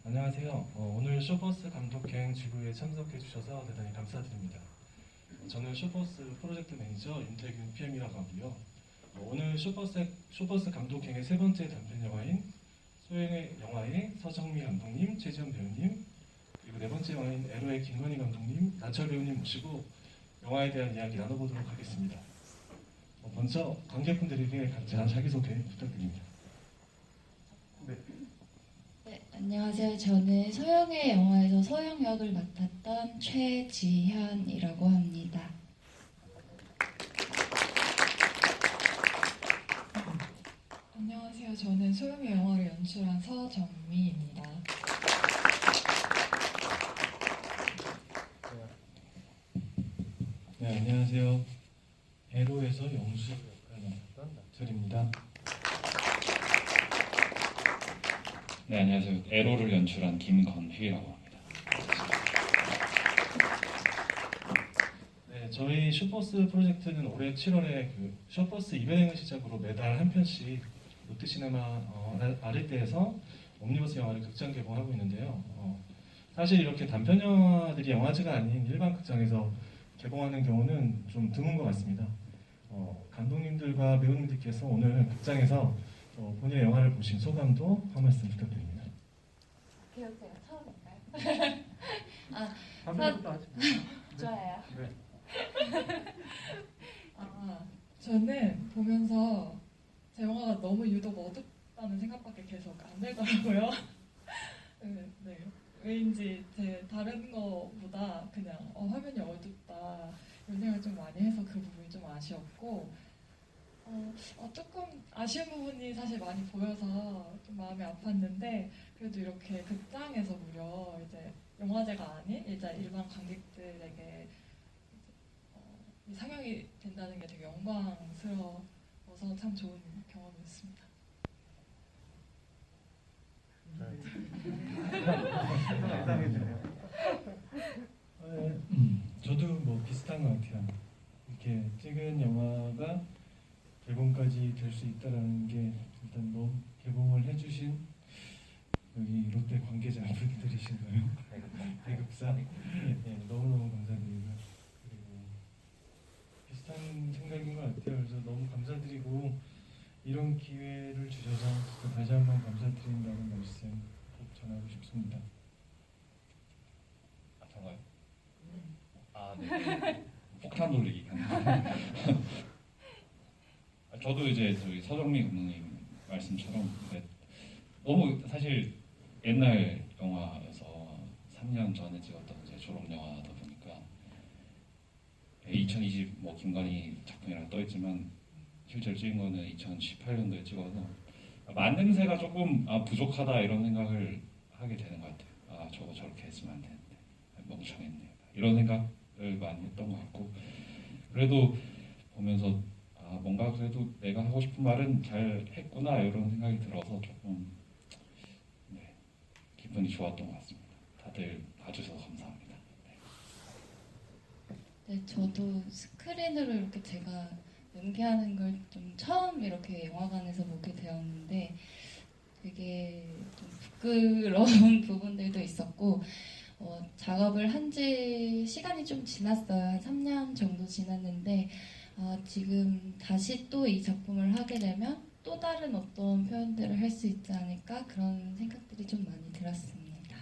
안녕하세요. 오늘 쇼버스 감독행 지구에 참석해 주셔서 대단히 감사드립니다. 저는 쇼버스 프로젝트 매니저 윤태균 PM이라고 하고요. 오늘 쇼버스 감독행의 세 번째 단편 영화인 소행의 영화의 서정미 감독님, 최지현 배우님, 그리고 네 번째 영화인 에로의 김건희 감독님, 나철 배우님 모시고 영화에 대한 이야기 나눠보도록 하겠습니다. 먼저 관객분들에게 각자 자기소개 부탁드립니다. 네, 안녕하세요. 저는 서영의 영화에서 서영 역을 맡았던 최지현이라고 합니다. 안녕하세요. 저는 소영의 영화를 연출한 서정미입니다. 네, 안녕하세요. 에로에서 영수 역할을 맡았던 나철입니다. 네, 안녕하세요. 에로를 연출한 김건휘라고 합니다. 네, 저희 슈퍼스 프로젝트는 올해 7월에 그 슈퍼스 이벤을 시작으로 매달 한 편씩 롯데시네마 아르떼에서 옴니버스 영화를 극장 개봉하고 있는데요. 사실 이렇게 단편 영화들이 영화제가 아닌 일반 극장에서 개봉하는 경우는 좀 드문 것 같습니다. 감독님들과 배우님들께서 오늘 극장에서 본인의 영화를 보신 소감도 한 말씀 부탁드립니다. 배우세요. 처음인가요? 한편부터 하죠. 좋아요. 저는 보면서 제 영화가 너무 유독 어둡다는 생각밖에 계속 안 들더라고요. 네. 왜인지 제 다른 거보다 그냥 화면이 어둡다 이런 생각을 좀 많이 해서 그 부분이 좀 아쉬웠고 조금 아쉬운 부분이 사실 많이 보여서 좀 마음이 아팠는데 그래도 이렇게 극장에서 무려 이제 영화제가 아닌 일반 관객들에게 이 상영이 된다는 게 되게 영광스러워서 참 좋은 경험이었습니다. 저도 뭐 비슷한 것 같아요. 이렇게 찍은 영화가 개봉까지 될 수 있다라는 게 일단 너무 개봉을 해주신 여기 롯데 관계자분들이신가요? 대급사 너무너무 감사드리고요. 그리고 비슷한 생각인 것 같아요. 그래서 너무 감사드리고 이런 기회를 주셔서 진짜 다시 한번 감사드린다는 말씀 꼭 전하고 싶습니다. 저가요? 네. 폭탄 돌리기. 저도 이제 저희 서정미 감독님 말씀처럼 너무 사실 옛날 영화여서 3년 전에 찍었던 제 졸업 영화다 보니까 2020 뭐 김건희 작품이랑 떠 있지만 실제로 찍은 거는 2018년도에 찍어서 만듦새가 조금 부족하다 이런 생각을 하게 되는 것 같아요. 저거 저렇게 했으면 안 되는데 멍청했네 이런 생각을 많이 했던 것 같고 그래도 보면서 뭔가 그래도 내가 하고 싶은 말은 잘 했구나 이런 생각이 들어서 조금 기분이 좋았던 것 같습니다. 다들 봐주셔서 감사합니다. 네, 저도 스크린으로 이렇게 제가 연기하는 걸 좀 처음 이렇게 영화관에서 보게 되었는데 되게 좀 부끄러운 부분들도 있었고 작업을 한 지 시간이 좀 지났어요. 한 3년 정도 지났는데 지금 다시 또 이 작품을 하게 되면 또 다른 어떤 표현들을 할 수 있지 않을까 그런 생각들이 좀 많이 들었습니다.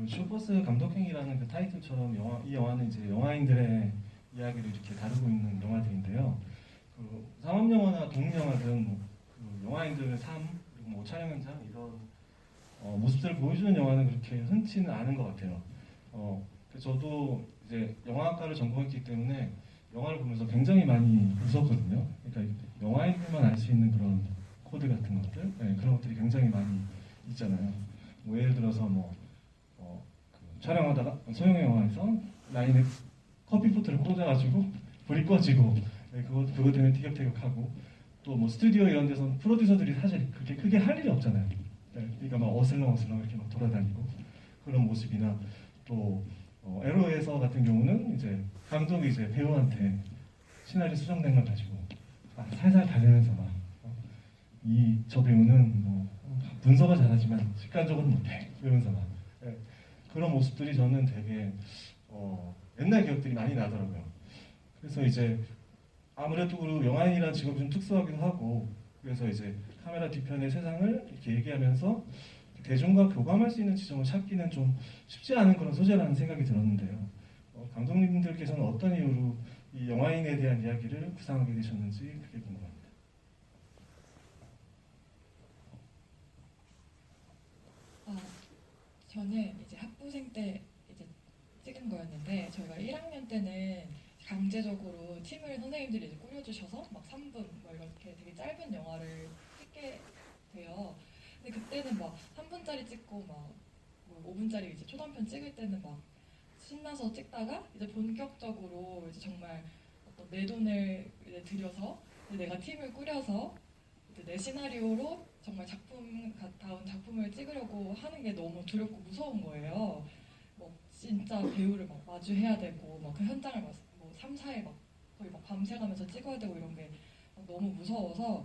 슈퍼스 감독행이라는 그 타이틀처럼 이 영화는 이제 영화인들의 이야기를 이렇게 다루고 있는 영화들인데요. 그 상업 영화나 독립 영화들은 그 영화인들의 삶 그리고 뭐 촬영 현장 이런 모습들을 보여주는 영화는 그렇게 흔치는 않은 것 같아요. 저도 이제 영화학과를 전공했기 때문에 영화를 보면서 굉장히 많이 웃었거든요. 그러니까 영화인들만 알 수 있는 그런 코드 같은 것들, 그런 것들이 굉장히 많이 있잖아요. 뭐 예를 들어서 촬영하다가 소영의 영화에서 라인에 커피포트를 꽂아가지고 불이 꺼지고 그것 때문에 티격태격하고 또 뭐 스튜디오 이런 데서 프로듀서들이 사실 그렇게 크게 할 일이 없잖아요. 그러니까 막 어슬렁어슬렁 이렇게 막 돌아다니고 그런 모습이나 또 에로에서 같은 경우는 이제 감독이 이제 배우한테 시나리오 수정된 걸 가지고 살살 달래면서 막 이 저 배우는 뭐 문서가 잘하지만 직관적으로 못해 이러면서만 그런 모습들이 저는 되게 옛날 기억들이 많이 나더라고요. 그래서 이제 아무래도 그 영화인이라는 직업이 좀 특수하기도 하고 그래서 이제 카메라 뒤편의 세상을 이렇게 얘기하면서 대중과 교감할 수 있는 지점을 찾기는 좀 쉽지 않은 그런 소재라는 생각이 들었는데요. 감독님들께서는 어떤 이유로 이 영화인에 대한 이야기를 구상하게 되셨는지 그게 궁금합니다. 아, 저는 이제 학부생 때 이제 찍은 거였는데 저희가 1학년 때는 강제적으로 팀을 선생님들이 이제 꾸려주셔서 막 3분 뭐 이렇게 되게 짧은 영화를 찍게 돼요. 근데 그때는 막 3분짜리 찍고 막뭐 5분짜리 이제 초단편 찍을 때는 막 신나서 찍다가 이제 본격적으로 이제 정말 어떤 내 돈을 이제 들여서 이제 내가 팀을 꾸려서 이제 내 시나리오로 정말 다운 작품을 찍으려고 하는 게 너무 두렵고 무서운 거예요. 뭐 진짜 배우를 막 마주해야 되고 막 그 현장을 막 3, 4일 막 거의 막 밤새가면서 찍어야 되고 이런 게 너무 무서워서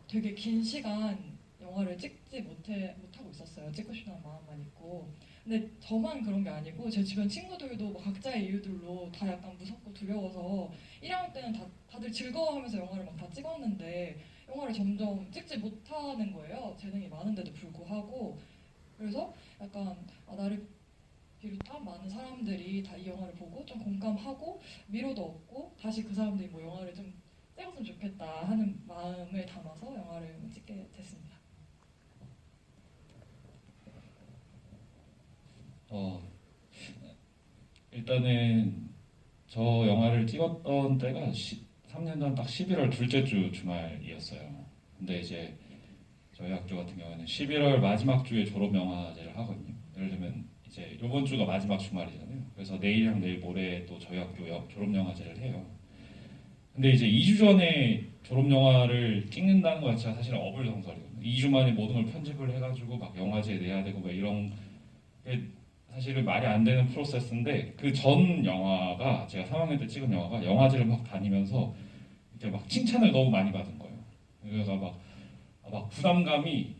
되게 긴 시간 영화를 찍지 못하고 있었어요. 찍고 싶다는 마음만 있고. 근데 저만 그런 게 아니고 제 주변 친구들도 막 각자의 이유들로 다 약간 무섭고 두려워서 1학년 때는 다들 즐거워하면서 영화를 막 다 찍었는데 영화를 점점 찍지 못하는 거예요. 재능이 많은데도 불구하고. 그래서 약간 나를 비롯한 많은 사람들이 다 이 영화를 보고 좀 공감하고 위로도 얻고 다시 그 사람들이 뭐 영화를 좀 찍었으면 좋겠다 하는 마음을 담아서 영화를 찍게 됐습니다. 일단은 저 영화를 찍었던 때가 3년 전 딱 11월 둘째 주 주말이었어요. 근데 이제 저희 학교 같은 경우에는 11월 마지막 주에 졸업 영화제를 하거든요. 예를 들면 이제 이번 주가 마지막 주말이잖아요. 그래서 내일이랑 내일 모레 또 저희 학교 졸업 영화제를 해요. 근데 이제 2주 전에 졸업 영화를 찍는다는 것 자체가 사실은 어불성설이거든요. 2주 만에 모든 걸 편집을 해가지고 막 영화제에 내야 되고 막 이런 게 사실은 말이 안 되는 프로세스인데 그 전 영화가 제가 3학년 때 찍은 영화가 영화제를 막 다니면서 이렇게 막 칭찬을 너무 많이 받은 거예요. 그래서 막 부담감이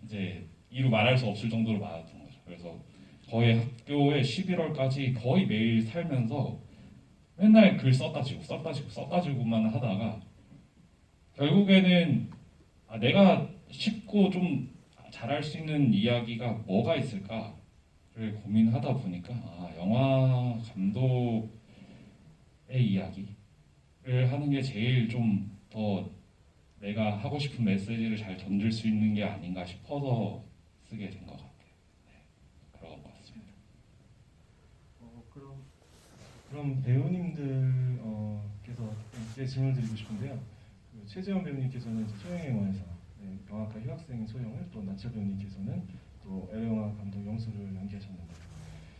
이제 이루 말할 수 없을 정도로 많았던 거죠. 그래서 거의 학교에 11월까지 거의 매일 살면서 맨날 글 써가지고만 하다가 결국에는 내가 쉽고 좀 잘할 수 있는 이야기가 뭐가 있을까를 고민하다 보니까 영화 감독의 이야기를 하는 게 제일 좀 더 내가 하고 싶은 메시지를 잘 던질 수 있는 게 아닌가 싶어서 쓰게 된 것 같아요. 네, 그런 것 같습니다. 그럼 배우님들께서 제 질문을 드리고 싶은데요. 최재원 배우님께서는 이제 소영의 영화에서 영화과 휴학생 소영을 또 나철 배우님께서는 또 에러영화 감독 영수를 연기하셨는데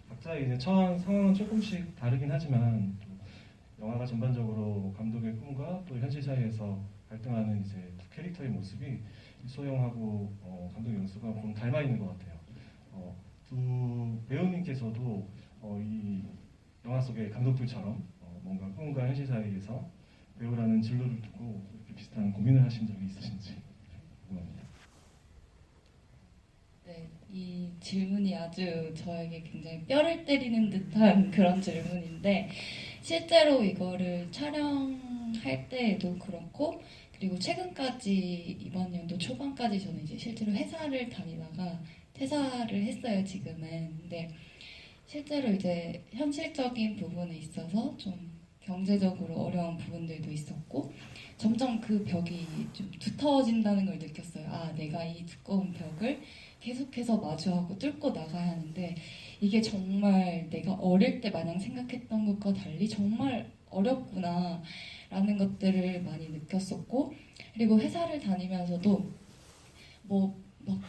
각자의 이제 처한 상황은 조금씩 다르긴 하지만 또 영화가 전반적으로 감독의 꿈과 또 현실 사이에서 갈등하는 이제 두 캐릭터의 모습이 소영하고 감독 영수가 좀 닮아 있는 것 같아요. 두 배우님께서도 이 영화 속의 감독들처럼 뭔가 꿈과 현실 사이에서 배우라는 진로를 두고 이렇게 비슷한 고민을 하신 적이 있으신지 궁금합니다. 네, 이 질문이 아주 저에게 굉장히 뼈를 때리는 듯한 그런 질문인데 실제로 이거를 촬영할 때에도 그렇고 그리고 최근까지 이번 연도 초반까지 저는 이제 실제로 회사를 다니다가 퇴사를 했어요 지금은. 근데 실제로 이제 현실적인 부분에 있어서 좀 경제적으로 어려운 부분들도 있었고 점점 그 벽이 좀 두터워진다는 걸 느꼈어요. 내가 이 두꺼운 벽을 계속해서 마주하고 뚫고 나가야 하는데 이게 정말 내가 어릴 때 마냥 생각했던 것과 달리 정말 어렵구나 라는 것들을 많이 느꼈었고 그리고 회사를 다니면서도 막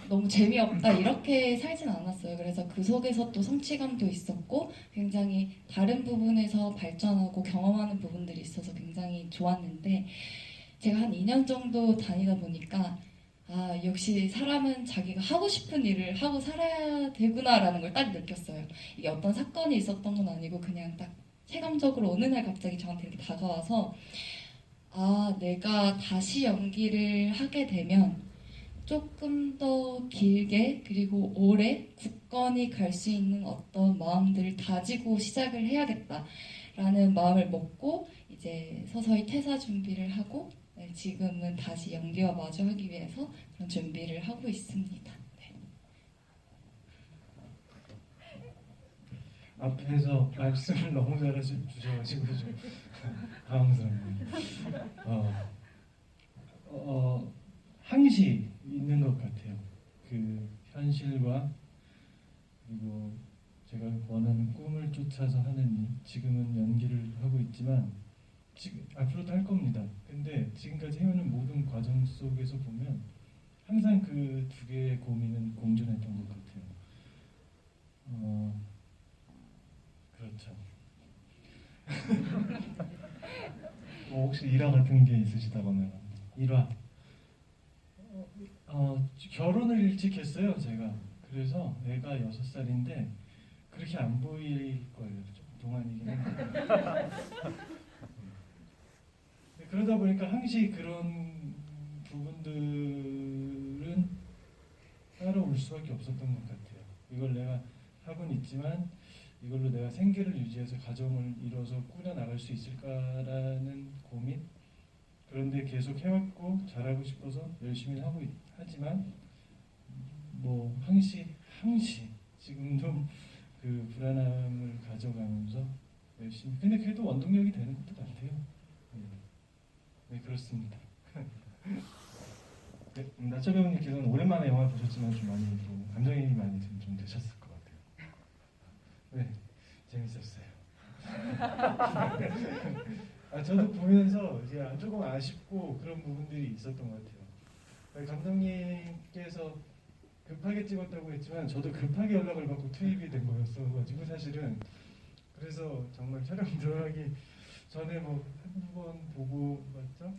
너무 재미없다 이렇게 살진 않았어요. 그래서 그 속에서 또 성취감도 있었고 굉장히 다른 부분에서 발전하고 경험하는 부분들이 있어서 굉장히 좋았는데 제가 한 2년 정도 다니다 보니까 역시 사람은 자기가 하고 싶은 일을 하고 살아야 되구나라는 걸 딱 느꼈어요. 이게 어떤 사건이 있었던 건 아니고 그냥 딱 체감적으로 어느 날 갑자기 저한테 이렇게 다가와서 아, 내가 다시 연기를 하게 되면 조금 더 길게 그리고 오래 굳건히 갈 수 있는 어떤 마음들을 다지고 시작을 해야겠다라는 마음을 먹고 이제 서서히 퇴사 준비를 하고 네, 지금은 다시 연기와 마주하기 위해서 그런 준비를 하고 있습니다. 네. 앞에서 말씀을 너무 잘해주셔가지고 좀 당황스럽네요. 항시 있는 것 같아요. 그 현실과 그리고 제가 원하는 꿈을 쫓아서 하는 일. 지금은 연기를 하고 있지만 지금 앞으로도 할 겁니다. 근데 지금까지 해오는 모든 과정 속에서 보면 항상 그 두 개의 고민은 공존했던 것 같아요. 그렇죠. 뭐 혹시 일화 같은 게 있으시다거나 일화. 결혼을 일찍 했어요, 제가. 그래서 애가 6살인데 그렇게 안 보일 거예요. 좀 동안이긴 한데. 그러다 보니까 항시 그런 부분들은 따라올 수밖에 없었던 것 같아요. 이걸 내가 하고는 있지만 이걸로 내가 생계를 유지해서 가정을 이뤄서 꾸려나갈 수 있을까라는 고민. 그런데 계속 해왔고 잘하고 싶어서 열심히 하지만 뭐 항시 지금도 그 불안함을 가져가면서 열심히. 근데 그래도 원동력이 되는 것도 같아요. 네, 그렇습니다. 네, 나철 배우님께서는 오랜만에 영화 보셨지만 좀 많이 또 감정이 많이 좀 되셨을 것 같아요. 네, 재밌었어요. 저도 보면서 이제 조금 아쉽고 그런 부분들이 있었던 것 같아요. 감독님께서 급하게 찍었다고 했지만 저도 급하게 연락을 받고 투입이 된 거였어가지고 사실은. 그래서 정말 촬영 들어가기 전에 뭐 한두 번 보고 맞죠?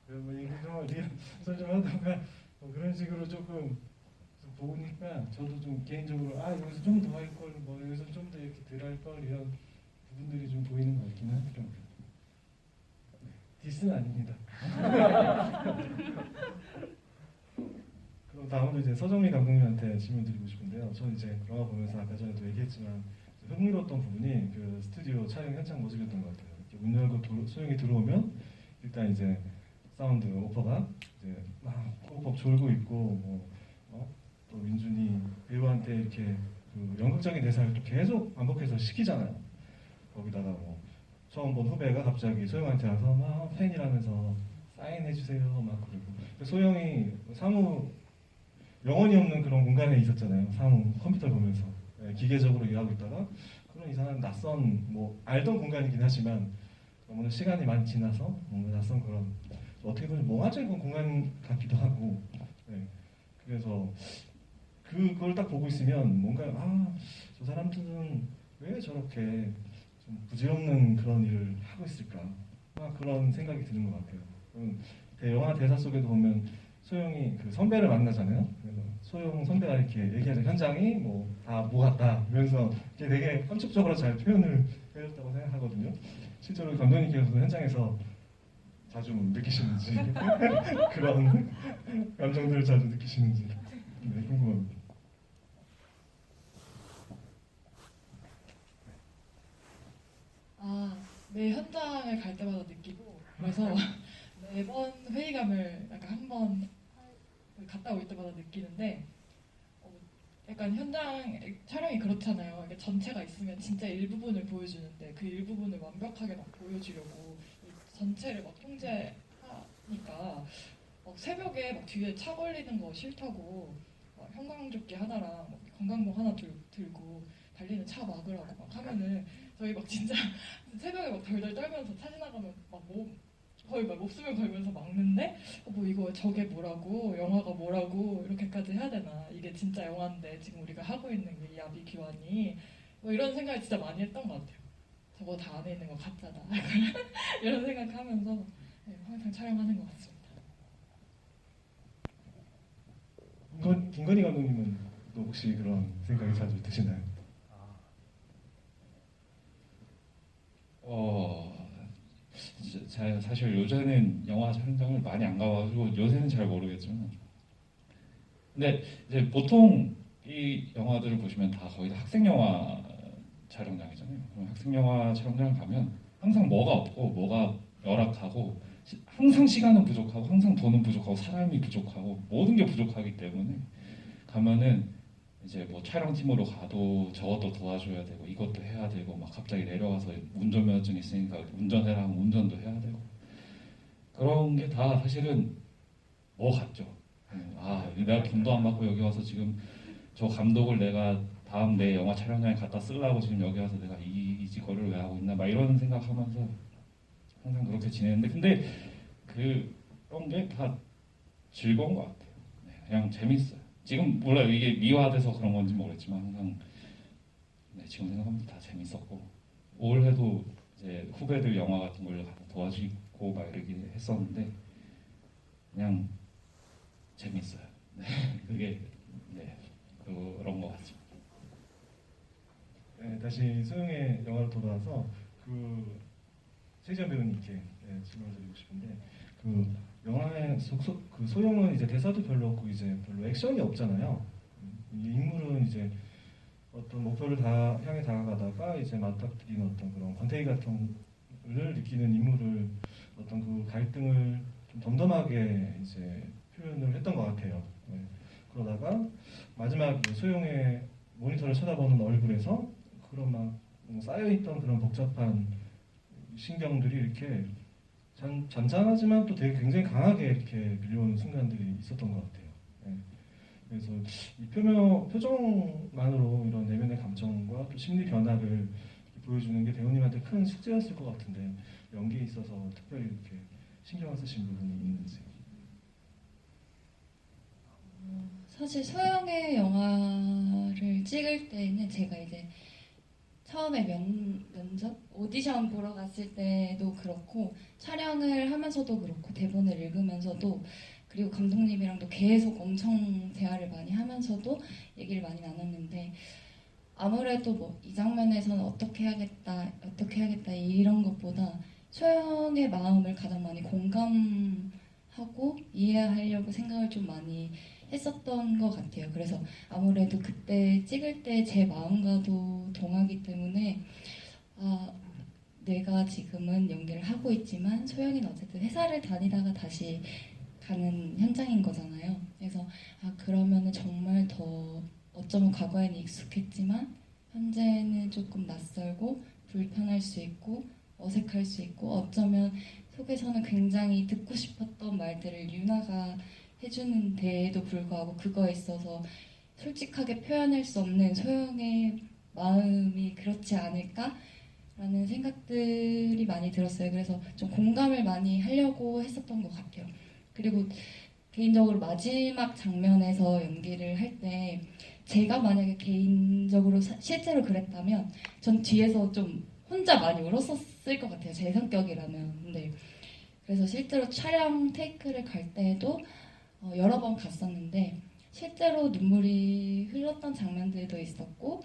뭐 얘기 좀 리허설 좀 하다가 뭐 그런 식으로 조금 보니까 저도 좀 개인적으로 여기서 좀 더 할 걸, 뭐 여기서 좀 더 이렇게 덜 할 걸, 이런 부분들이 좀 보이는 것 같긴 하더라고요. 디스는 아닙니다. 그럼 다음으로 이제 서정미 감독님한테 질문 드리고 싶은데요. 저는 이제 영화 보면서 아까 전에도 얘기했지만 흥미로웠던 부분이 그 스튜디오 촬영 현장 모습이었던 것 같아요. 이렇게 문 열고 소영이 들어오면 일단 이제 사운드 오퍼가 이제 막 꼬박 졸고 있고 또 민준이 배우한테 이렇게 그 연극적인 대사를 또 계속 반복해서 시키잖아요. 거기다가 뭐 처음 본 후배가 갑자기 소영한테 와서 막 팬이라면서 사인해주세요 막 그러고. 소영이 사무 영혼이 없는 그런 공간에 있었잖아요. 사무 컴퓨터 보면서 기계적으로 일하고 있다가 그런 이상한 낯선 뭐 알던 공간이긴 하지만 너무나 시간이 많이 지나서 뭔가 낯선 그런 어떻게 보면 몽환적인 공간 같기도 하고. 그래서 그걸 딱 보고 있으면 뭔가 저 사람들은 왜 저렇게 좀 부질없는 그런 일을 하고 있을까 그런 생각이 드는 것 같아요. 영화 대사 속에도 보면 소영이 그 선배를 만나잖아요. 그래서 소영 선배가 이렇게 얘기하는 현장이 뭐 같다 이러면서 되게 함축적으로 잘 표현을 해줬다고 생각하거든요. 실제로 감독님께서도 현장에서 자주 느끼시는지 그런 감정들을 자주 느끼시는지 궁금합니다. 매 현장을 갈 때마다 느끼고 그래서 매번 회의감을 약간 한 번 갔다 올 때마다 느끼는데 약간 현장 촬영이 그렇잖아요. 이게 전체가 있으면 진짜 일부분을 보여주는데 그 일부분을 완벽하게 막 보여주려고 전체를 막 통제하니까 새벽에 막 뒤에 차 걸리는 거 싫다고 막 형광조끼 하나랑 막 건강봉 하나 들고 달리는 차 막으라고 막 하면은 저희 막 진짜 새벽에 막 덜덜 떨면서 차 지나가면 거의 막 목숨을 걸면서 막는데 뭐 이거 저게 뭐라고 영화가 뭐라고 이렇게까지 해야 되나 이게 진짜 영화인데 지금 우리가 하고 있는 게 야비 기환이 뭐 이런 생각을 진짜 많이 했던 것 같아요. 저거 다 안에 있는 거 가짜다 이런 생각하면서 항상 촬영하는 것 같습니다. 김건희 감독님은 또 혹시 그런 생각이 자주 드시나요? 사실 요새는 영화 촬영장을 많이 안 가가지고 요새는 잘 모르겠지만, 근데 이제 보통 이 영화들을 보시면 다 거의 다 학생 영화 촬영장이잖아요. 그럼 학생 영화 촬영장을 가면 항상 뭐가 없고 뭐가 열악하고 항상 시간은 부족하고 항상 돈은 부족하고 사람이 부족하고 모든 게 부족하기 때문에 가면은 이제 뭐 촬영팀으로 가도 저것도 도와줘야 되고 이것도 해야 되고 막 갑자기 내려가서 운전면허증 있으니까 운전해라 하면 운전도 해야 되고 그런 게 다 사실은 뭐 같죠. 아 내가 돈도 안 받고 여기 와서 지금 저 감독을 내가 다음 내 영화 촬영장에 갖다 쓰려고 지금 여기 와서 내가 이 짓거리를 왜 하고 있나 막 이런 생각하면서 항상 그렇게 지내는데 근데 그런 게 다 즐거운 것 같아요. 네, 그냥 재밌어요. 지금 몰라요 이게 미화돼서 그런 건지 모르겠지만 항상 네, 지금 생각하면 다 재밌었고 올해도 이제 후배들 영화 같은 걸 도와주고 막 이러긴 했었는데 그냥 재밌어요. 네, 그게 네 그런 것 같습니다. 네, 다시 소영의 영화로 돌아와서 그 최지현 배우님께 질문을 드리고 싶은데 그 영화의 그 소영은 이제 대사도 별로 없고 이제 별로 액션이 없잖아요. 이 인물은 이제 어떤 목표를 향해 다가가다가 이제 맞닥뜨리는 어떤 그런 권태기 같은 걸 느끼는 인물을 어떤 그 갈등을 좀 덤덤하게 이제 표현을 했던 것 같아요. 네. 그러다가 마지막 소영의 모니터를 쳐다보는 얼굴에서 그런 막 쌓여있던 그런 복잡한 신경들이 이렇게 잔잔하지만 또 되게 굉장히 강하게 이렇게 밀려오는 순간들이 있었던 것 같아요. 네. 그래서 이 표정만으로 이런 내면의 감정과 또 심리 변화를 보여주는 게 배우님한테 큰 숙제였을 것 같은데 연기에 있어서 특별히 이렇게 신경을 쓰신 부분이 있는지. 사실 소영의 영화를 찍을 때는 제가 이제 처음에 면접 오디션 보러 갔을 때도 그렇고 촬영을 하면서도 그렇고 대본을 읽으면서도 그리고 감독님이랑도 계속 엄청 대화를 많이 하면서도 얘기를 많이 나눴는데 아무래도 뭐 이 장면에서는 어떻게 해야겠다 이런 것보다 소영의 마음을 가장 많이 공감하고 이해하려고 생각을 좀 많이 했었던 것 같아요. 그래서 아무래도 그때 찍을 때 제 마음과도 동하기 때문에 내가 지금은 연기를 하고 있지만 소영이는 어쨌든 회사를 다니다가 다시 가는 현장인 거잖아요. 그래서 그러면은 정말 더 어쩌면 과거에는 익숙했지만 현재는 조금 낯설고 불편할 수 있고 어색할 수 있고 어쩌면 속에서는 굉장히 듣고 싶었던 말들을 유나가 해주는데에도 불구하고 그거에 있어서 솔직하게 표현할 수 없는 소영의 마음이 그렇지 않을까라는 생각들이 많이 들었어요. 그래서 좀 공감을 많이 하려고 했었던 것 같아요. 그리고 개인적으로 마지막 장면에서 연기를 할 때 제가 만약에 개인적으로 실제로 그랬다면 전 뒤에서 좀 혼자 많이 울었었을 것 같아요. 제 성격이라면. 근데 그래서 실제로 촬영 테이크를 갈 때에도 여러 번 갔었는데 실제로 눈물이 흘렀던 장면들도 있었고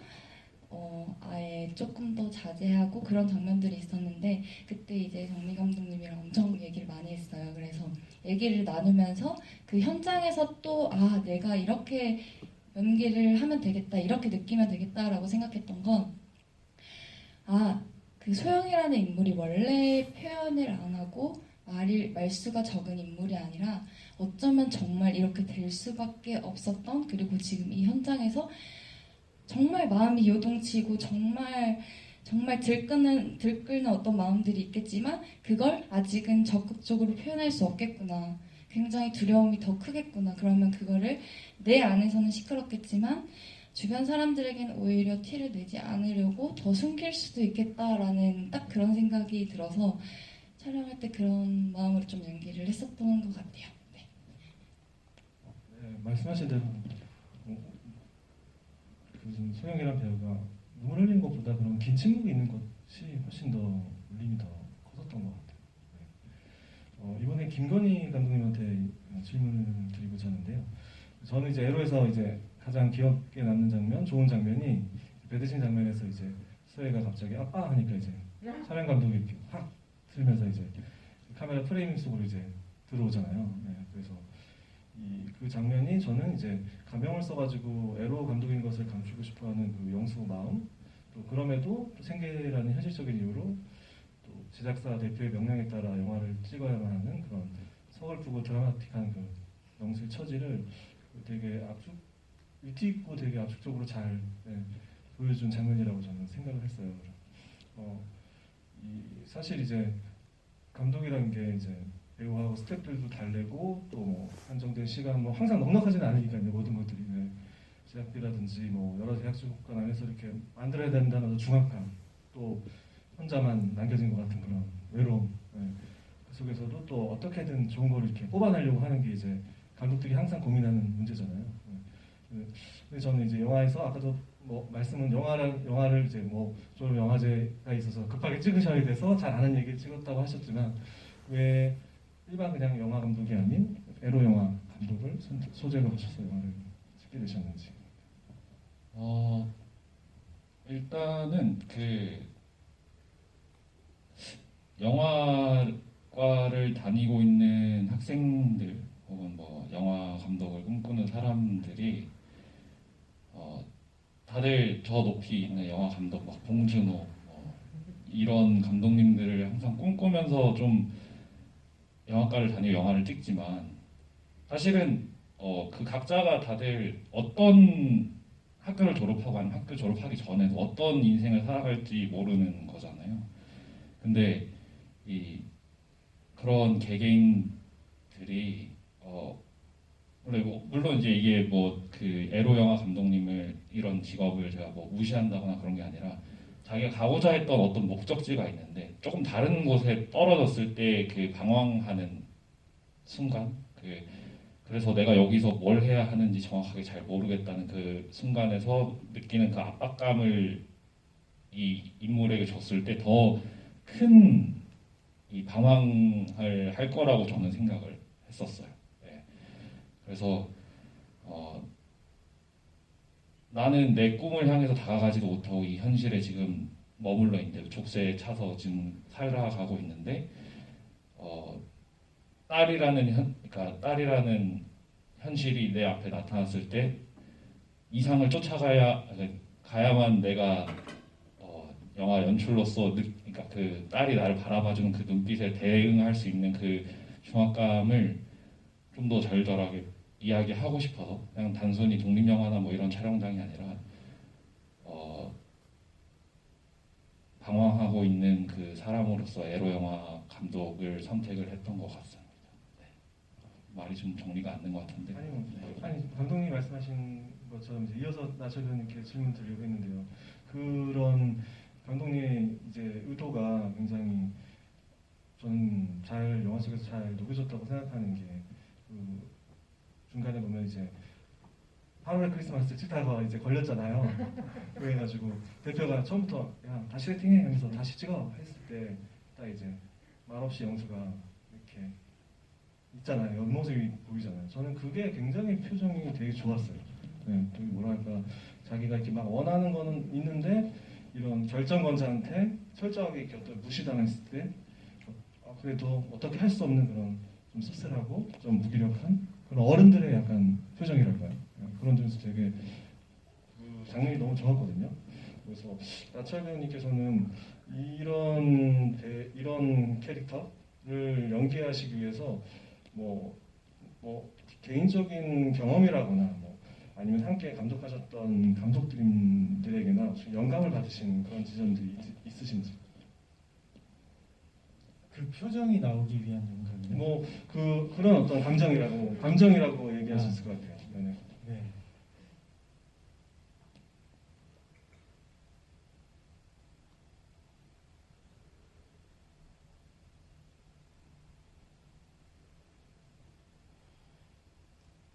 아예 조금 더 자제하고 그런 장면들이 있었는데 그때 이제 정미 감독님이랑 엄청 얘기를 많이 했어요. 그래서 얘기를 나누면서 그 현장에서 또 내가 이렇게 연기를 하면 되겠다 이렇게 느끼면 되겠다라고 생각했던 건 그 소영이라는 인물이 원래 표현을 안 하고 말수가 적은 인물이 아니라 어쩌면 정말 이렇게 될 수밖에 없었던 그리고 지금 이 현장에서 정말 마음이 요동치고 정말 들끓는 어떤 마음들이 있겠지만 그걸 아직은 적극적으로 표현할 수 없겠구나. 굉장히 두려움이 더 크겠구나. 그러면 그거를 내 안에서는 시끄럽겠지만 주변 사람들에게는 오히려 티를 내지 않으려고 더 숨길 수도 있겠다라는 딱 그런 생각이 들어서 촬영할 때 그런 마음으로 좀 연기를 했었던 것 같아요. 네. 네, 말씀하신 대로 그 소영이라는 배우가 눈물 흘린 것보다 그런 긴 침묵이 있는 것이 훨씬 더 울림이 더 컸었던 것 같아요. 네. 이번에 김건희 감독님한테 질문을 드리고자 하는데요. 저는 이제 에로에서 이제 가장 기억에 남는 장면, 좋은 장면이 배드신 장면에서 이제 서해가 갑자기 아빠 하니까 이제 촬영 감독이 이렇게 확 틀면서 이제 카메라 프레임 속으로 이제 들어오잖아요. 네, 그래서 그 장면이 저는 이제 가명을 써가지고 에로 감독인 것을 감추고 싶어하는 그 영수 마음, 또 그럼에도 또 생계라는 현실적인 이유로 또 제작사 대표의 명령에 따라 영화를 찍어야만 하는 그런 서글프고 드라마틱한 그 영수의 처지를 되게 위트 있고 되게 압축적으로 잘 보여준 장면이라고 저는 생각을 했어요. 사실 이제 감독이라는 게 이제 배우하고 스태프들도 달래고 또 뭐 한정된 시간 뭐 항상 넉넉하지는 않으니까요. 모든 것들이 제작비라든지 뭐 여러 제작 조건 안에서 이렇게 만들어야 된다는 중압감, 또 혼자만 남겨진 것 같은 그런 외로움, 그 속에서도 또 어떻게든 좋은 걸 이렇게 뽑아내려고 하는 게 이제 감독들이 항상 고민하는 문제잖아요. 근데 저는 이제 영화에서 아까도 뭐 말씀은 영화를 이제 뭐 좀 영화제가 있어서 급하게 찍으셔야 돼서 잘 아는 얘기 찍었다고 하셨지만 왜 일반 그냥 영화 감독이 아닌 에로 영화 감독을 소재로 하셔서 영화를 찍게 되셨는지. 일단은 그 영화과를 다니고 있는 학생들 혹은 뭐 영화 감독을 꿈꾸는 사람들이 다들 저 높이 있는 영화 감독 막 봉준호 이런 감독님들을 항상 꿈꾸면서 좀 영화과를 다니고 영화를 찍지만 사실은 그 각자가 다들 어떤 학교를 졸업하고 아니면 학교 졸업하기 전에도 어떤 인생을 살아갈지 모르는 거잖아요. 근데 그런 개개인들이 물론 이제 이게 뭐 그 에로 영화 감독님을 이런 직업을 제가 뭐 무시한다거나 그런 게 아니라 자기가 가고자 했던 어떤 목적지가 있는데 조금 다른 곳에 떨어졌을 때 그 방황하는 순간, 그래서 내가 여기서 뭘 해야 하는지 정확하게 잘 모르겠다는 그 순간에서 느끼는 그 압박감을 이 인물에게 줬을 때 더 큰 이 방황을 할 거라고 저는 생각을 했었어요. 네. 그래서 나는 내 꿈을 향해서 다가가지도 못하고 이 현실에 지금 머물러 있는데 족쇄에 차서 지금 살아가고 있는데 딸이라는 현실이 내 앞에 나타났을 때 이상을 가야만 내가 영화 연출로서 그러니까 그 딸이 나를 바라봐주는 그 눈빛에 대응할 수 있는 그 중압감을 좀 더 절절하게 이야기하고 싶어서 그냥 단순히 독립영화나 뭐 이런 촬영장이 아니라 방황하고 있는 그 사람으로서 에로 영화 감독을 선택을 했던 것 같습니다. 네. 말이 좀 정리가 안 된 것 같은데. 아니 감독님 말씀하신 것처럼 이제 이어서 나철변님께 질문 드리려고 했는데요. 그런 감독님의 이제 의도가 굉장히 저는 영화 속에서 잘 녹여졌다고 생각하는 게 중간에 보면 이제 8월의 크리스마스 찍다가 이제 걸렸잖아요. 그래가지고 대표가 처음부터 야 다시 세팅해 하면서 다시 찍어 했을 때 딱 이제 말없이 영수가 이렇게 있잖아요. 옆모습이 보이잖아요. 저는 그게 굉장히 표정이 되게 좋았어요. 네, 되게 뭐랄까 자기가 이렇게 막 원하는 거는 있는데 이런 결정권자한테 철저하게 이렇게 어떤 무시당했을 때 그래도 어떻게 할 수 없는 그런 좀 씁쓸하고 좀 무기력한 그런 어른들의 약간 표정이랄까요. 그런 점에서 되게 그 장면이 너무 좋았거든요. 그래서 나철 배우님께서는 이런 캐릭터를 연기하시기 위해서 뭐 개인적인 경험이라거나 뭐 아니면 함께 감독하셨던 감독님들에게나 영감을 받으신 그런 지점들이 있으신지. 그 표정이 나오기 위한 영감이요? 뭐 그런 어떤 감정이라고 얘기할 수 있을 것 같아요. 네. 네.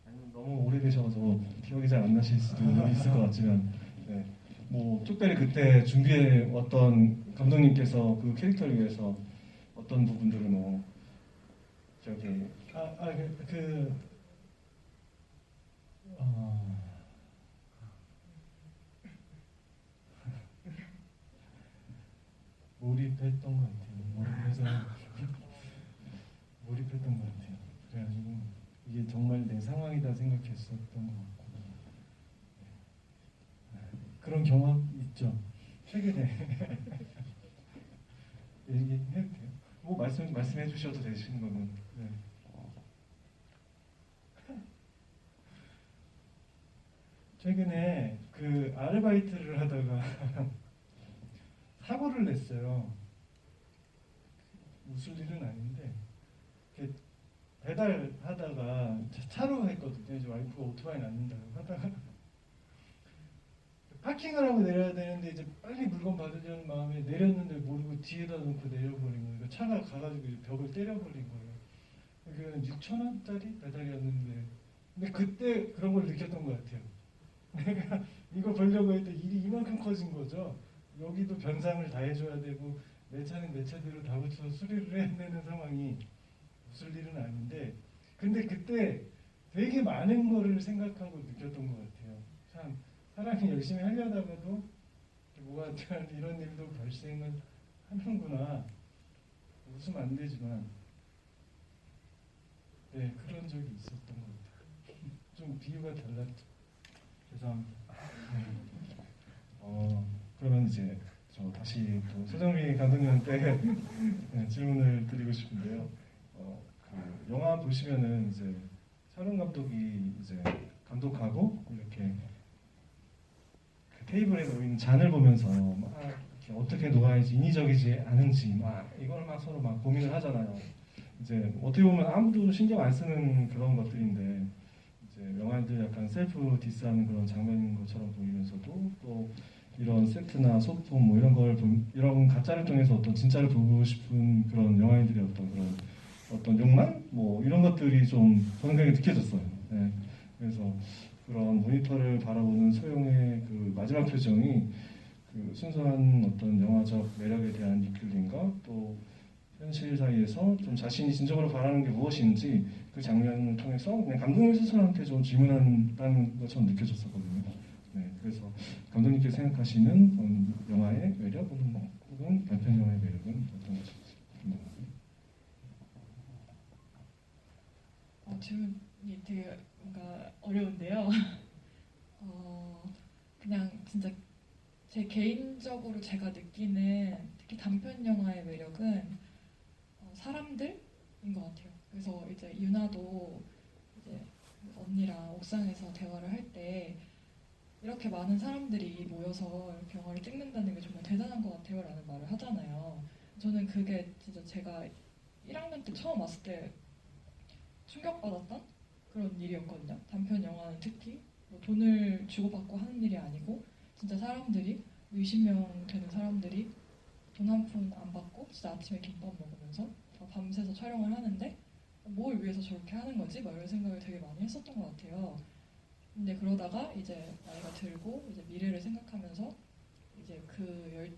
아니면 너무 오래되셔서 기억이 잘 안 나실 수도 있을 것 같지만, 네. 뭐 특별히 그때 준비해 왔던 감독님께서 그 캐릭터를 위해서 어떤 부분들을 뭐 저기 몰입했던 것 같아요. 몰입해서 있었던 것 같고 그런 경험 있죠. 최근에 얘기해도 돼요? 뭐 말씀해 주셔도 되시는 거는. 네. 최근에 그 아르바이트를 하다가 사고를 냈어요. 웃을 일은 아닌데 이렇게 배달하다가 차로 했거든요. 이제 와이프가 오토바이 놨는다고 하다가 파킹을 하고 내려야 되는데 이제 빨리 물건 받으려는 마음에 내렸는데 모르고 뒤에다 놓고 내려버린 거예요. 차가 가가지고 이제 벽을 때려버린 거예요. 그 6천 원짜리 배달이었는데 근데 그때 그런 걸 느꼈던 것 같아요. 내가 이거 벌려고 했더니 일이 이만큼 커진 거죠. 여기도 변상을 다 해줘야 되고 내 차는 내 차대로 다 붙여서 수리를 해야 되는 상황이 웃을 일은 아닌데 근데 그때 되게 많은 거를 생각하고 느꼈던 것 같아요. 참 사람이 열심히 하려다가도 뭐가 이런 일도 발생을 하는구나. 웃으면 안 되지만 네 그런 적이 있었던 것 같아요. 좀 비유가 달랐죠. 죄송합니다. 그러면 이제 저 다시 또 소정미 감독님한테 네, 질문을 드리고 싶은데요. 그 영화 보시면은 이제 촬영 감독이 이제 감독하고 이렇게 그 테이블에 놓인 잔을 보면서 막 이렇게 어떻게 놓아야지 인위적이지 않은지 막 이걸 막 서로 막 고민을 하잖아요. 이제 어떻게 보면 아무도 신경 안 쓰는 그런 것들인데 이제 영화들 약간 셀프 디스하는 그런 장면인 것처럼 보이면서도 또 이런 세트나 소품 뭐 이런 걸 이런 가짜를 통해서 어떤 진짜를 보고 싶은 그런 영화인들의 어떤 욕망 뭐 이런 것들이 좀 저는 그게 느껴졌어요. 네. 그래서 그런 모니터를 바라보는 소영의 그 마지막 표정이 그 순수한 어떤 영화적 매력에 대한 이끌림과 또 현실 사이에서 좀 자신이 진정으로 바라는 게 무엇인지 그 장면을 통해서 그냥 감독님 스스로한테 좀 질문한다는 것처럼 느껴졌었거든요. 네, 그래서 감독님께서 생각하시는 영화의 매력 혹은 단편 영화의 매력은 어떤 것인지 궁금합니다. 질문이 되게 뭔가 어려운데요. 그냥 진짜 제 개인적으로 제가 느끼는 특히 단편 영화의 매력은 사람들인 것 같아요. 그래서 이제 유나도 이제 그 언니랑 옥상에서 대화를 할 때 이렇게 많은 사람들이 모여서 이렇게 영화를 찍는다는 게 정말 대단한 것 같아요 라는 말을 하잖아요. 저는 그게 진짜 제가 1학년 때 처음 왔을 때 충격받았던 그런 일이었거든요. 단편 영화는 특히 뭐 돈을 주고받고 하는 일이 아니고 진짜 사람들이 20명 되는 사람들이 돈 한 푼 안 받고 진짜 아침에 김밥 먹으면서 다 밤새서 촬영을 하는데 뭘 위해서 저렇게 하는 거지? 막 이런 생각을 되게 많이 했었던 것 같아요. 근데 그러다가 이제 나이가 들고 이제 미래를 생각하면서 이제 그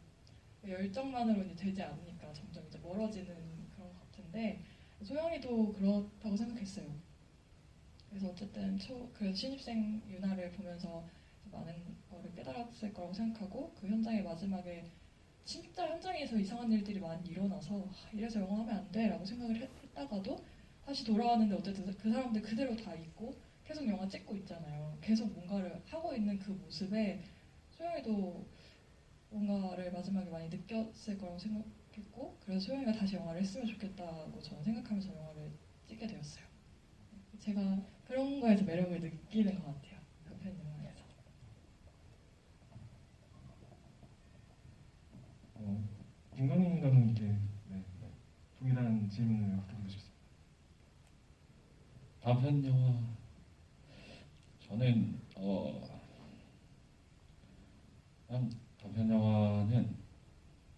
열정만으로 이제 되지 않으니까 점점 이제 멀어지는 그런 것 같은데 소영이도 그렇다고 생각했어요. 그래서 어쨌든 그래서 신입생 유나를 보면서 많은 거를 깨달았을 거라고 생각하고 그 현장의 마지막에 진짜 현장에서 이상한 일들이 많이 일어나서 이래서 영화 하면 안 돼 라고 생각을 했다가도 다시 돌아왔는데 어쨌든 그 사람들 그대로 다 있고 계속 영화 찍고 있잖아요. 계속 뭔가를 하고 있는 그 모습에 소영이도 뭔가를 마지막에 많이 느꼈을 거라고 생각했고 그래서 소영이가 다시 영화를 했으면 좋겠다고 저는 생각하면서 영화를 찍게 되었어요. 제가 그런 거에서 매력을 느끼는 것 같아요. 단편 영화에서. 김건희 감독님께 네, 동일한 질문을 드리고 싶습니다. 단편 영화 저는 그냥 단편 영화는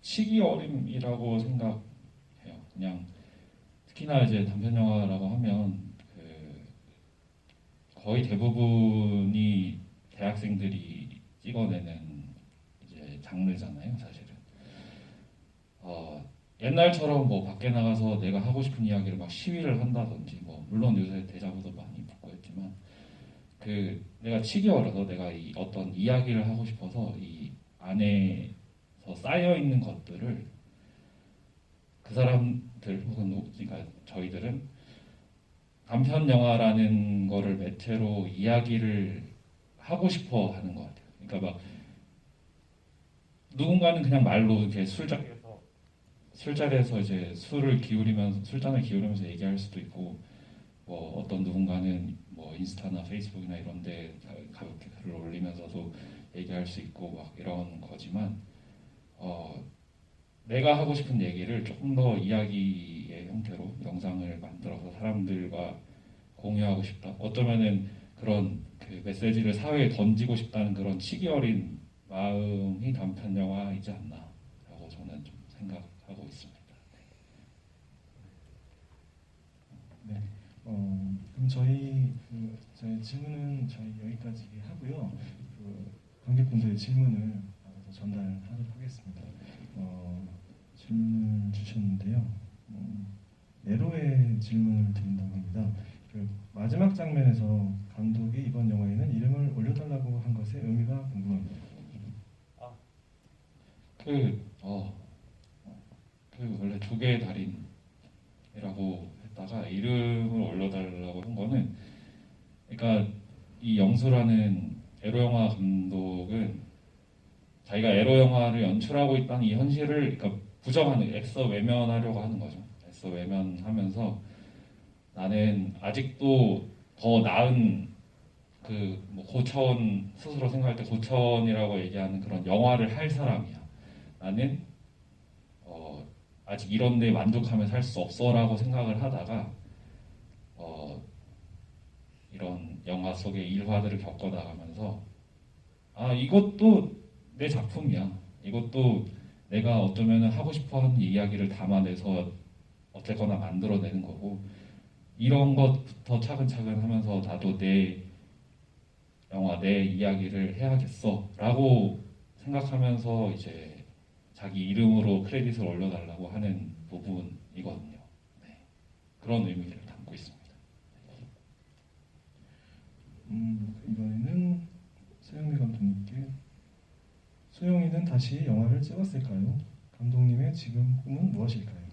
치기 어림이라고 생각해요. 그냥 특히나 이제 단편 영화라고 하면 그 거의 대부분이 대학생들이 찍어내는 이제 장르잖아요, 사실은. 옛날처럼 뭐 밖에 나가서 내가 하고 싶은 이야기를 막 시위를 한다든지 뭐 물론 요새 대자보도 많이 붙고 했지만 그 내가 치기 어려서 내가 이 어떤 이야기를 하고 싶어서 이 안에서 쌓여 있는 것들을 그 사람들 혹은 그러니까 저희들은 단편 영화라는 거를 매체로 이야기를 하고 싶어 하는 것 같아요. 그러니까 막 누군가는 그냥 말로 이렇게 술자리에서 이제 술잔을 기울이면서 얘기할 수도 있고, 뭐 어떤 누군가는 뭐 인스타나 페이스북이나 이런데 가볍게 글을 올리면서도 얘기할 수 있고 막 이런 거지만, 내가 하고 싶은 얘기를 조금 더 이야기의 형태로 영상을 만들어서 사람들과 공유하고 싶다. 어쩌면은 그런 그 메시지를 사회에 던지고 싶다는 그런 치기 어린 마음이 단편 영화이지 않나라고 저는 좀 생각하고 있습니다. 네. 그럼 저희 질문은 저희 여기까지 하고요. 관객분들의 질문을 더 전달하도록 하겠습니다. 질문을 주셨는데요. 에로의 질문을 드린다고 합니다. 마지막 장면에서 감독이 이번 영화에는 이름을 올려달라고 한 것의 의미가 궁금합니다. 원래 두 개의 달인이라고 했다가 이름을 올려달라고 한 거는, 그러니까 이 영수라는 에로 영화 감독은 자기가 에로 영화를 연출하고 있다는 이 현실을 그러니까 부정하는, 애써 외면하려고 하는 거죠. 애써 외면하면서 나는 아직도 더 나은 뭐 고차원, 스스로 생각할 때 고차원이라고 얘기하는 그런 영화를 할 사람이야. 나는 아직 이런 데 만족하며 살 수 없어라고 생각을 하다가 이런 영화 속의 일화들을 겪어나가면서 이것도 내 작품이야. 이것도 내가 어쩌면 하고 싶어하는 이야기를 담아내서 어쨌거나 만들어내는 거고, 이런 것부터 차근차근 하면서 나도 내 영화, 내 이야기를 해야겠어라고 생각하면서 이제 자기 이름으로 크레딧을 올려달라고 하는 부분이거든요. 네. 그런 의미를 담고 있습니다. 이번에는 소영미 감독님께, 소영이는 다시 영화를 찍었을까요? 감독님의 지금 꿈은 무엇일까요?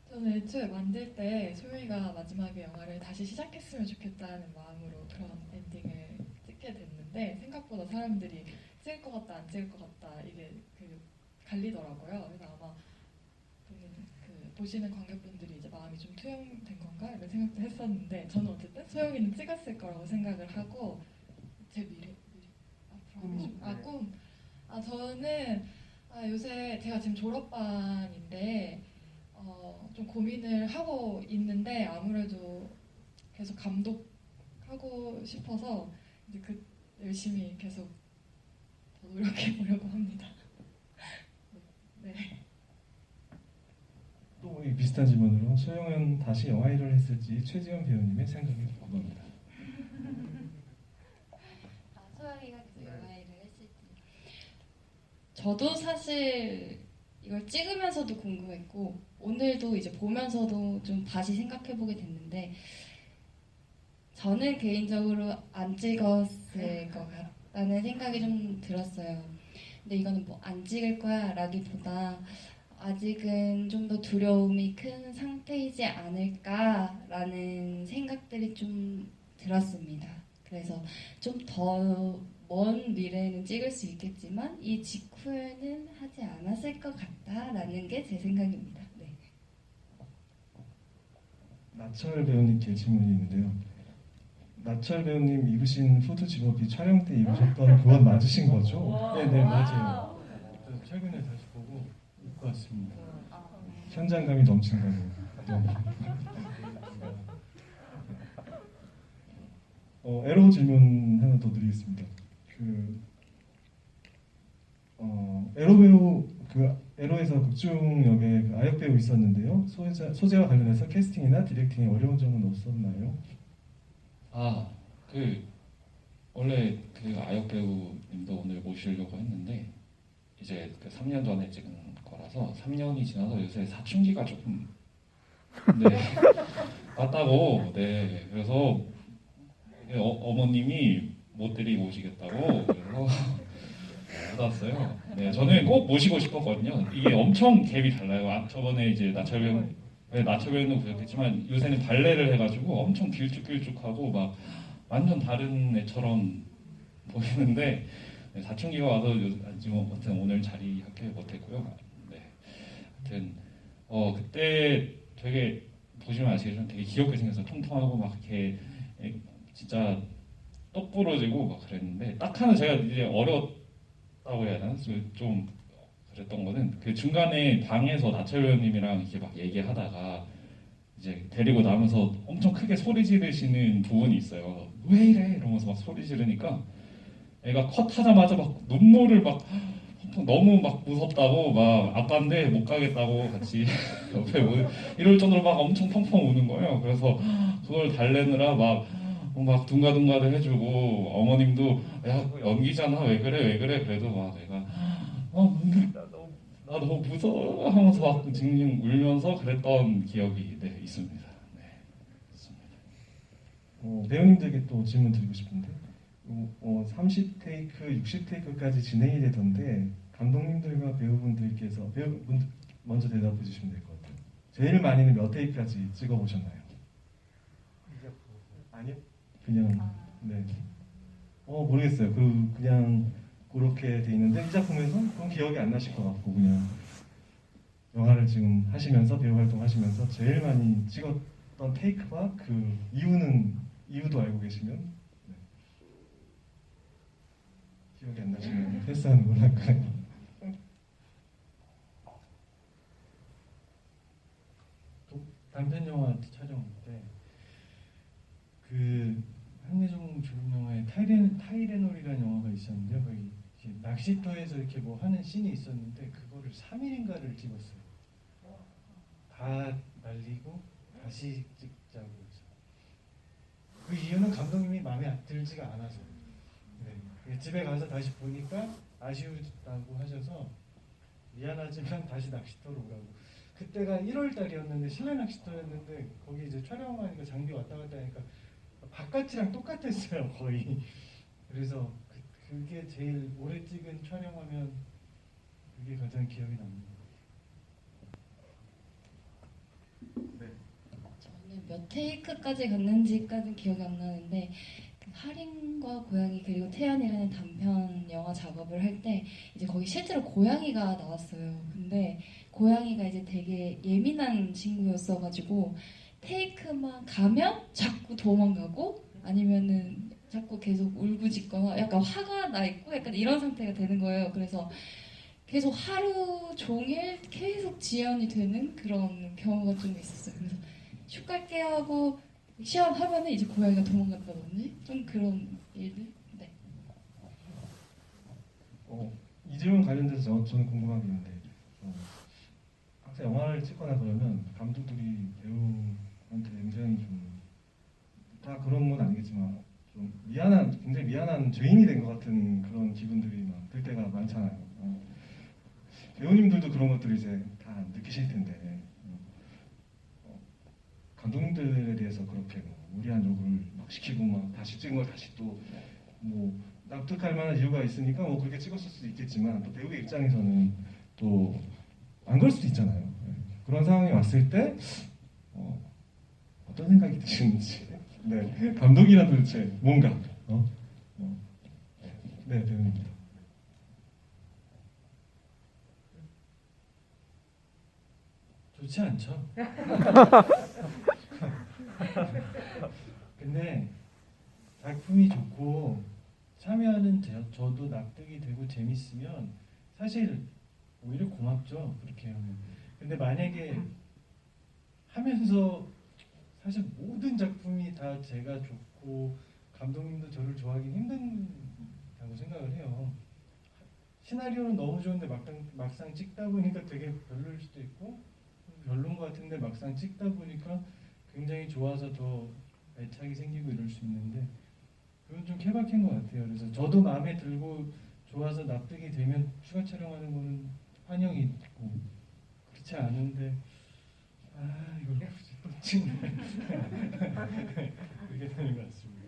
저는 애초에 만들 때 소영이가 마지막에 영화를 다시 시작했으면 좋겠다는 마음으로 그런 엔딩을 찍게 됐는데, 생각보다 사람들이 찍을 것 같다 안 찍을 것 같다 이게 갈리더라고요. 그래서 아마 보시는 관객분들이 이제 마음이 좀 투영된 건가 이런 생각도 했었는데, 저는 어쨌든 소영이는 찍었을 거라고 생각을 하고, 제 미래 앞으로 꿈. 저는 요새 제가 지금 졸업반인데 좀 고민을 하고 있는데, 아무래도 계속 감독하고 싶어서 이제 열심히 계속 더 노력해 보려고 합니다. 네. 또 비슷한 질문으로, 소영은 다시 영화 일을 했을지 최지현 배우님의 생각이 궁금합니다. 소영이가 계속 영화 일을 했을지. 저도 사실 이걸 찍으면서도 궁금했고, 오늘도 이제 보면서도 좀 다시 생각해보게 됐는데, 저는 개인적으로 안 찍었을 것 같다는 생각이 좀 들었어요. 근데 이거는 뭐 안 찍을 거야 라기보다 아직은 좀 더 두려움이 큰 상태이지 않을까라는 생각들이 좀 들었습니다. 그래서 좀 더 먼 미래에는 찍을 수 있겠지만 이 직후에는 하지 않았을 것 같다라는 게 제 생각입니다. 네. 나철 배우님께 질문이 있는데요. 나철 배우님 입으신 후드 집업이 촬영 때 입으셨던 그건 맞으신 거죠? 네, 맞아요. 최근에 다시 보고 입고 왔습니다. 현장감이 넘친다고. 에로 질문 하나 더 드리겠습니다. 에로 배우, 에로에서 극중 역에 아역 배우 있었는데요. 소재와 관련해서 캐스팅이나 디렉팅에 어려운 점은 없었나요? 원래 아역 배우님도 오늘 모시려고 했는데, 이제 3년 전에 찍은 거라서 3년이 지나서 요새 사춘기가 조금 왔다고. 네, 그래서 어머님이 못 데리고 오시겠다고 그래서 못 왔어요. 네, 저는 꼭 모시고 싶었거든요. 이게 엄청 갭이 달라요. 저번에 이제 나철 배우 나처배우는 부족했지만 요새는 발레를 해가지고 엄청 길쭉길쭉하고 막 완전 다른 애처럼 보이는데 사춘기가 와서 지금 아무튼 오늘 자리 합격 못했고요. 네, 하여튼 그때 되게 보시면 아시겠지만 되게 귀엽게 생겨서 통통하고 막 이렇게 진짜 똑 부러지고 막 그랬는데 딱 하나 제가 이제 어려웠다고 해야 되나 좀 그랬던 거는 그 중간에 방에서 나철 배우님이랑 이렇게 막 얘기하다가 이제 데리고 나면서 엄청 크게 소리 지르시는 부분이 있어요. 왜 이래? 이러면서 막 소리 지르니까 애가 컷하자마자 막 눈물을 막 너무 막 무섭다고 막 아빠인데 못 가겠다고 같이 옆에 이럴 정도로 막 엄청 펑펑 우는 거예요. 그래서 그걸 달래느라 막 둥가둥가를 해주고 어머님도 야 그거 연기잖아 왜 그래 왜 그래 그래도 막 내가 나 너무 무서워 하면서 막 징징 울면서 그랬던 기억이 있습니다. 네, 그렇습니다. 배우님들에게 또 질문 드리고 싶은데 30테이크, 60테이크까지 진행이 되던데 감독님들과 배우분들께서 배우분 먼저 대답해 주시면 될 것 같아요. 제일 많이는 몇 테이크까지 찍어보셨나요? 아니요. 그냥 네. 모르겠어요. 그냥 그렇게 돼 있는데 이 작품에서 그건 기억이 안 나실 것 같고 그냥 영화를 지금 하시면서 배우 활동하시면서 제일 많이 찍었던 테이크와 그 이유도 알고 계시면 네. 기억이 안 나시면 패스하는 걸로 할까요? 단편 영화 촬영 때 그 한예종 졸업 영화에 타이레놀이라는 영화가 있었는데요. 거기 이렇게 낚시터에서 이렇게 뭐 하는 씬이 있었는데 그거를 3일인가를 찍었어요. 다 말리고 다시 찍자고 해서. 그 이유는 감독님이 마음에 들지가 않아서. 네. 집에 가서 다시 보니까 아쉬우다고 하셔서 미안하지만 다시 낚시터로 오라고. 그때가 1월 달이었는데 실내 낚시터였는데 거기 이제 촬영하니까 장비 왔다 갔다 하니까 바깥이랑 똑같았어요 거의. 그래서 그게 제일 오래 찍은 촬영하면 그게 가장 기억에 남는 저는 몇 테이크까지 갔는지까지는 기억이 안 나는데 그 할인과 고양이 그리고 태연이라는 단편 영화 작업을 할 때 이제 거기 실제로 고양이가 나왔어요. 근데 고양이가 이제 되게 예민한 친구였어가지고 테이크만 가면 자꾸 도망가고 아니면은 자꾸 계속 울부짖거나 약간 화가 나 있고 약간 이런 상태가 되는 거예요. 그래서 계속 하루 종일 계속 지연이 되는 그런 경우가 좀 있었어요. 그래서 슛 갈게 하고 시연하면은 이제 고양이가 도망간다든지 좀 그런 일들. 네. 이 질문 관련돼서 저는 궁금한 게 있는데 항상 영화를 찍거나 그러면 감독들이 배우한테 굉장히 좀 다 그런 건 아니겠지만 좀 굉장히 미안한 죄인이 된 것 같은 그런 기분들이 막 들 때가 많잖아요. 배우님들도 그런 것들을 이제 다 느끼실 텐데 감독님들에 대해서 그렇게 뭐 무리한 요구를 막 시키고 막 다시 찍은 걸 다시 또 뭐 납득할 만한 이유가 있으니까 뭐 그렇게 찍었을 수도 있겠지만 또 배우의 입장에서는 또 안 그럴 수도 있잖아요. 그런 상황이 왔을 때 어떤 생각이 드시는지. 네, 감독이란 도대체 뭔가. 네, 배우님입니다. 좋지 않죠? 근데 작품이 좋고 참여하는 저도 납득이 되고 재밌으면 사실 오히려 고맙죠. 그렇게 하면. 근데 만약에 하면서 사실 모든 작품이 다 제가 좋고 감독님도 저를 좋아하기 힘든다고 생각을 해요. 시나리오는 너무 좋은데 막상 찍다 보니까 되게 별로일 수도 있고 별론 것 같은데 막상 찍다 보니까 굉장히 좋아서 더 애착이 생기고 이럴 수 있는데 그건 좀 케바케인 것 같아요. 그래서 저도 마음에 들고 좋아서 납득이 되면 추가 촬영하는 거는 환영이 있고 그렇지 않은데 이걸 굳이 또 찍네. 그렇게 되는 것 같습니다.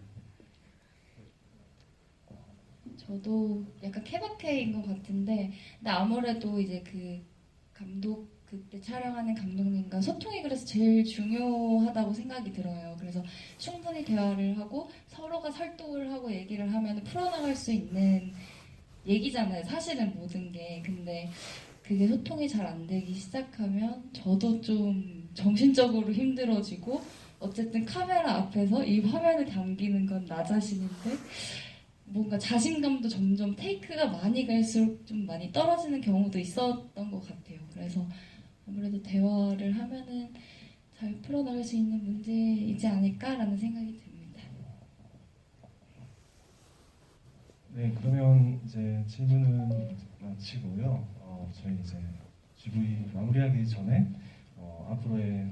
저도 약간 케바케인 것 같은데 근데 아무래도 이제 그 감독 그때 촬영하는 감독님과 소통이 그래서 제일 중요하다고 생각이 들어요. 그래서 충분히 대화를 하고 서로가 설득을 하고 얘기를 하면 풀어나갈 수 있는 얘기잖아요. 사실은 모든 게. 근데 그게 소통이 잘 안 되기 시작하면 저도 좀 정신적으로 힘들어지고 어쨌든 카메라 앞에서 이 화면을 담기는 건 나 자신인데 뭔가 자신감도 점점 테이크가 많이 갈수록 좀 많이 떨어지는 경우도 있었던 것 같아요. 그래서 아무래도 대화를 하면은 잘 풀어나갈 수 있는 문제이지 않을까라는 생각이 듭니다. 네, 그러면 이제 질문은 마치고요. 저희 이제 GV 마무리하기 전에 앞으로의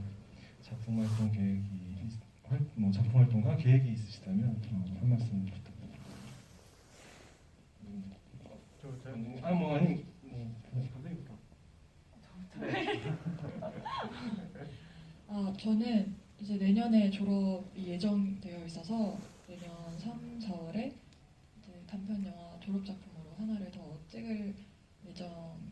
작품 활동 계획이 작품 활동과 계획이 있으시다면 한 말씀 부탁드립니다. 선생님부터. 저는 이제 내년에 졸업이 예정되어 있어서 내년 3, 4월에 이제 단편 영화 졸업 작품으로 하나를 더 찍을 예정입니다.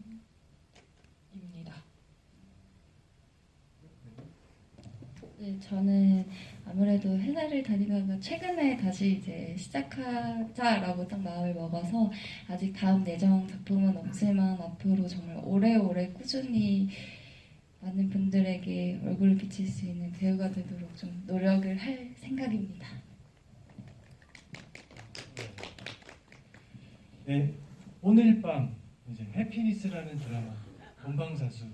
네, 저는 아무래도 회사를 다니다가 최근에 다시 이제 시작하자라고 딱 마음을 먹어서 아직 다음 예정 작품은 없지만 앞으로 정말 오래오래 꾸준히 많은 분들에게 얼굴을 비칠 수 있는 배우가 되도록 좀 노력을 할 생각입니다. 네, 오늘 밤 이제 해피니스라는 드라마 본방사수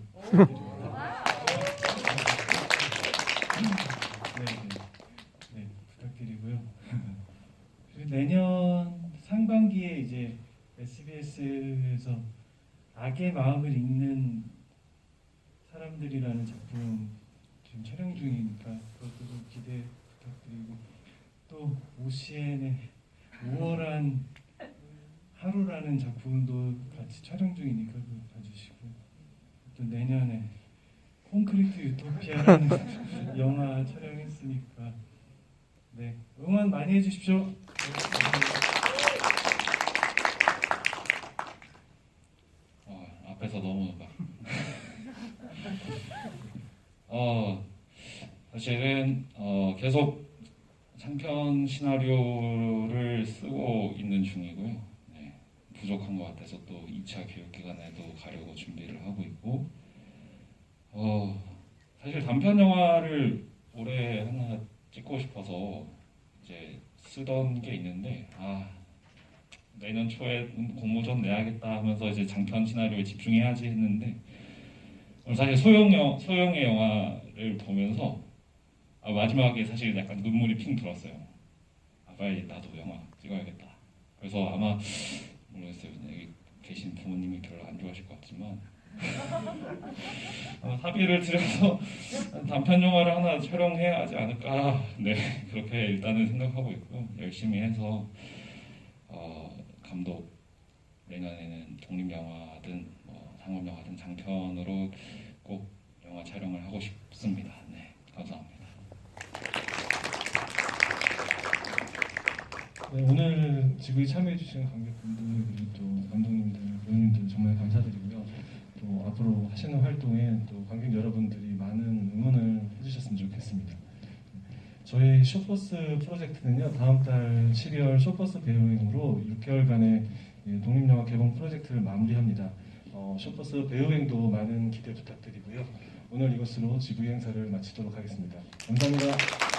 네, 부탁드리고요. 그리고 내년 상반기에 이제 SBS에서 악의 마음을 읽는 사람들이라는 작품 지금 촬영 중이니까 그것도 좀 기대 부탁드리고 또 오시엔의 우월한 하루라는 작품도 같이 촬영 중이니까 그거 봐주시고 또 내년에 콘크리트 유토피아라는 영화 촬영했으니까 네 응원 많이 해주십시오. 앞에서 너무 막 사실은 계속 장편 시나리오를 쓰고 있는 중이고요. 네, 부족한 것 같아서 또 2차 교육 기간에도 가려고 준비를 하고 있고 사실 단편 영화를 올해 하나 찍고 싶어서 이제 쓰던 게 있는데 내년 초에 공모전 내야겠다 하면서 이제 장편 시나리오에 집중해야지 했는데 사실 소영의 영화를 보면서 마지막에 사실 약간 눈물이 핑 들었어요. 빨리 나도 영화 찍어야겠다. 그래서 아마 모르겠어요. 여기 계신 부모님이 별로 안 좋아하실 것 같지만 합의를 드려서 단편 영화를 하나 촬영해야 하지 않을까. 네, 그렇게 일단은 생각하고 있고요. 열심히 해서 감독 내년에는 독립영화든 상업영화든 장편으로 꼭 영화 촬영을 하고 싶습니다. 네, 감사합니다. 네, 오늘 지구에 참여해주신 관객분들 그리고 또 감독님들, 배우님들 정말 감사드리고요. 또 앞으로 하시는 활동에 또 관객 여러분들이 많은 응원을 해주셨으면 좋겠습니다. 저희 쇼버스 프로젝트는요, 다음 달 12월 쇼버스 배우행으로 6개월간의 독립영화 개봉 프로젝트를 마무리합니다. 쇼버스 배우행도 많은 기대 부탁드리고요. 오늘 이것으로 GV 행사를 마치도록 하겠습니다. 감사합니다.